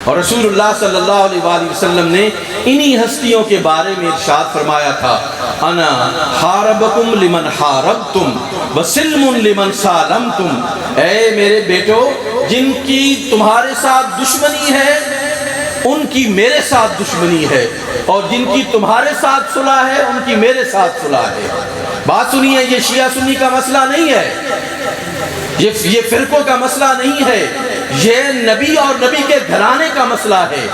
اور رسول اللہ صلی اللہ علیہ وآلہ وسلم نے انہی ہستیوں کے بارے میں ارشاد فرمایا تھا، انا حاربکم لمن حاربتم وسلم لمن سالمتم، اے میرے بیٹو جن کی تمہارے ساتھ دشمنی ہے ان کی میرے ساتھ دشمنی ہے، اور جن کی تمہارے ساتھ صلح ہے ان کی میرے ساتھ صلح ہے۔ بات سنیے، یہ شیعہ سنی کا مسئلہ نہیں ہے، یہ فرقوں کا مسئلہ نہیں ہے، یہ نبی اور نبی کے گھرانے کا مسئلہ ہے۔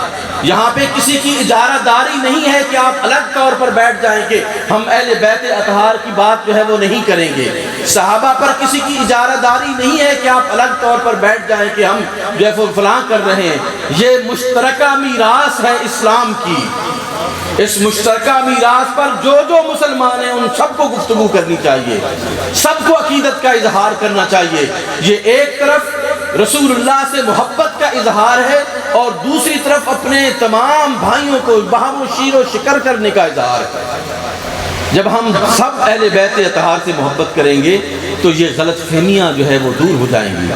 یہاں پہ کسی کی اجارہ داری نہیں ہے کہ آپ الگ طور پر بیٹھ جائیں کہ ہم اہل بیت اطہار کی بات جو ہے وہ نہیں کریں گے۔ صحابہ پر کسی کی اجارہ داری نہیں ہے کہ آپ الگ طور پر بیٹھ جائیں کہ ہم جو ہے فلاں کر رہے ہیں۔ یہ مشترکہ میراث ہے اسلام کی۔ اس مشترکہ میراث پر جو مسلمان ہیں ان سب کو گفتگو کرنی چاہیے، سب کو عقیدت کا اظہار کرنا چاہیے۔ یہ ایک طرف رسول اللہ سے محبت کا اظہار ہے اور دوسری طرف اپنے تمام بھائیوں کو باہم و شیر و شکر کرنے کا اظہار ہے۔ جب ہم سب اہل بیت اطہار سے محبت کریں گے تو یہ غلط فہمیاں جو ہے وہ دور ہو جائیں گی۔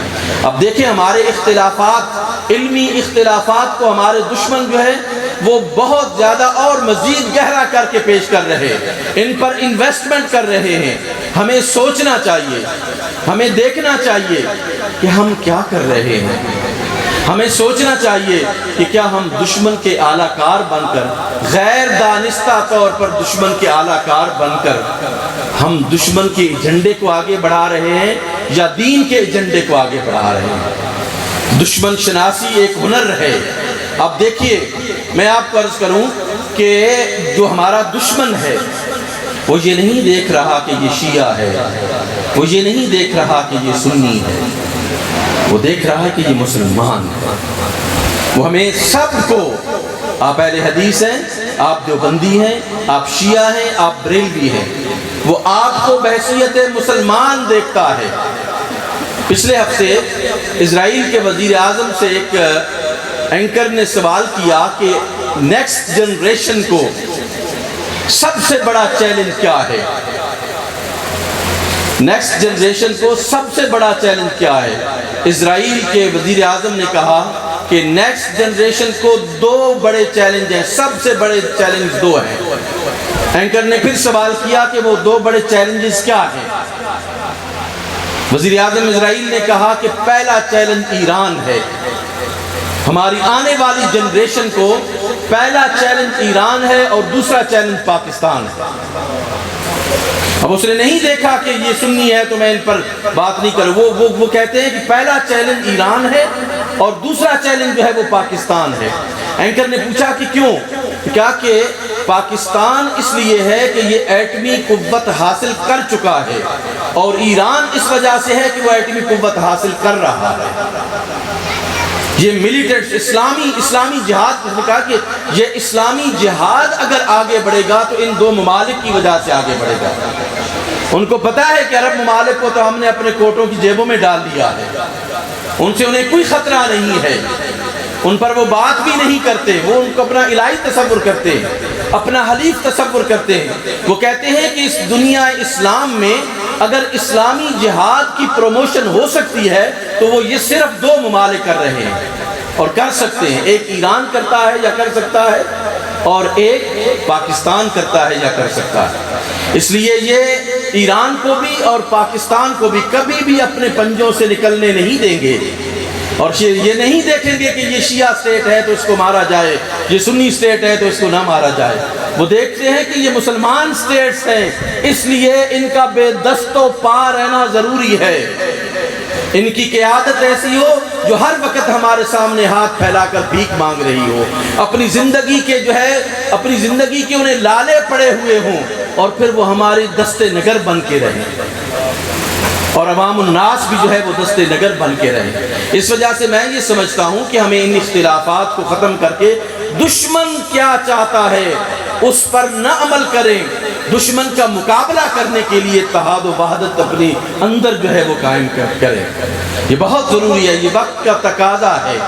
اب دیکھیں ہمارے اختلافات، علمی اختلافات کو ہمارے دشمن جو ہے وہ بہت زیادہ اور مزید گہرا کر کے پیش کر رہے ہیں، ان پر انویسٹمنٹ کر رہے ہیں۔ ہمیں سوچنا چاہیے، ہمیں دیکھنا چاہیے کہ ہم کیا کر رہے ہیں۔ ہمیں سوچنا چاہیے کہ کیا ہم دشمن کے اعلیٰ کار بن کر، غیر دانستہ طور پر دشمن کے اعلیٰ کار بن کر ہم دشمن کے ایجنڈے کو آگے بڑھا رہے ہیں یا دین کے ایجنڈے کو آگے بڑھا رہے ہیں۔ دشمن شناسی ایک ہنر ہے۔ اب دیکھیے، میں آپ کو عرض کروں کہ جو ہمارا دشمن ہے وہ یہ نہیں دیکھ رہا کہ یہ شیعہ ہے، وہ یہ نہیں دیکھ رہا کہ یہ سنی ہے، وہ دیکھ رہا ہے کہ یہ مسلمان ہے۔ وہ ہمیں سب کو، آپ اہل حدیث ہیں، آپ دیوبندی ہیں، آپ شیعہ ہیں، آپ بریلوی ہیں، وہ آپ کو بحیثیت مسلمان دیکھتا ہے۔ پچھلے ہفتے اسرائیل کے وزیر اعظم سے ایک اینکر نے سوال کیا کہ نیکسٹ جنریشن کو سب سے بڑا چیلنج کیا ہے؟ نیکسٹ جنریشن کو سب سے بڑا چیلنج کیا ہے؟ اسرائیل کے وزیر اعظم نے کہا کہ نیکسٹ جنریشن کو دو بڑے چیلنج ہیں، سب سے بڑے چیلنج دو ہیں۔ اینکر نے پھر سوال کیا کہ وہ دو بڑے چیلنجز کیا ہیں؟ وزیر اعظم اسرائیل نے کہا کہ پہلا چیلنج ایران ہے، ہماری آنے والی جنریشن کو پہلا چیلنج ایران ہے اور دوسرا چیلنج پاکستان ہے۔ اب اس نے نہیں دیکھا کہ یہ سنی ہے تو میں ان پر بات نہیں کروں، وہ کہتے ہیں کہ پہلا چیلنج ایران ہے اور دوسرا چیلنج جو ہے وہ پاکستان ہے۔ اینکر نے پوچھا کہ کیوں؟ کہا کہ پاکستان اس لیے ہے کہ یہ ایٹمی قوت حاصل کر چکا ہے اور ایران اس وجہ سے ہے کہ وہ ایٹمی قوت حاصل کر رہا ہے۔ یہ ملیٹنٹ اسلامی جہاد، نے کہا کہ یہ اسلامی جہاد اگر آگے بڑھے گا تو ان دو ممالک کی وجہ سے آگے بڑھے گا۔ ان کو پتا ہے کہ عرب ممالک کو تو ہم نے اپنے کوٹوں کی جیبوں میں ڈال دیا ہے، ان سے انہیں کوئی خطرہ نہیں ہے، ان پر وہ بات بھی نہیں کرتے، وہ ان کو اپنا الہی تصور کرتے ہیں، اپنا حلیف تصور کرتے ہیں۔ وہ کہتے ہیں کہ اس دنیا اسلام میں اگر اسلامی جہاد کی پروموشن ہو سکتی ہے تو وہ یہ صرف دو ممالک کر رہے ہیں اور کر سکتے ہیں، ایک ایران کرتا ہے یا کر سکتا ہے اور ایک پاکستان کرتا ہے یا کر سکتا ہے۔ اس لیے یہ ایران کو بھی اور پاکستان کو بھی کبھی بھی اپنے پنجوں سے نکلنے نہیں دیں گے، اور یہ نہیں دیکھیں گے کہ یہ شیعہ اسٹیٹ ہے تو اس کو مارا جائے، یہ سنی اسٹیٹ ہے تو اس کو نہ مارا جائے۔ وہ دیکھتے ہیں کہ یہ مسلمان اسٹیٹس ہیں، اس لیے ان کا بے دست و پا رہنا ضروری ہے۔ ان کی قیادت ایسی ہو جو ہر وقت ہمارے سامنے ہاتھ پھیلا کر بھیک مانگ رہی ہو، اپنی زندگی کے انہیں لالے پڑے ہوئے ہوں اور پھر وہ ہماری دست نگر بن کے رہیں، اور عوام الناس بھی جو ہے وہ دست نگر بن کے رہیں۔ اس وجہ سے میں یہ سمجھتا ہوں کہ ہمیں ان اختلافات کو ختم کر کے دشمن کیا چاہتا ہے اس پر نہ عمل کریں، دشمن کا مقابلہ کرنے کے لیے اتحاد و وحدت اپنے اندر جو ہے وہ قائم کریں۔ یہ بہت ضروری ہے، یہ وقت کا تقاضا ہے۔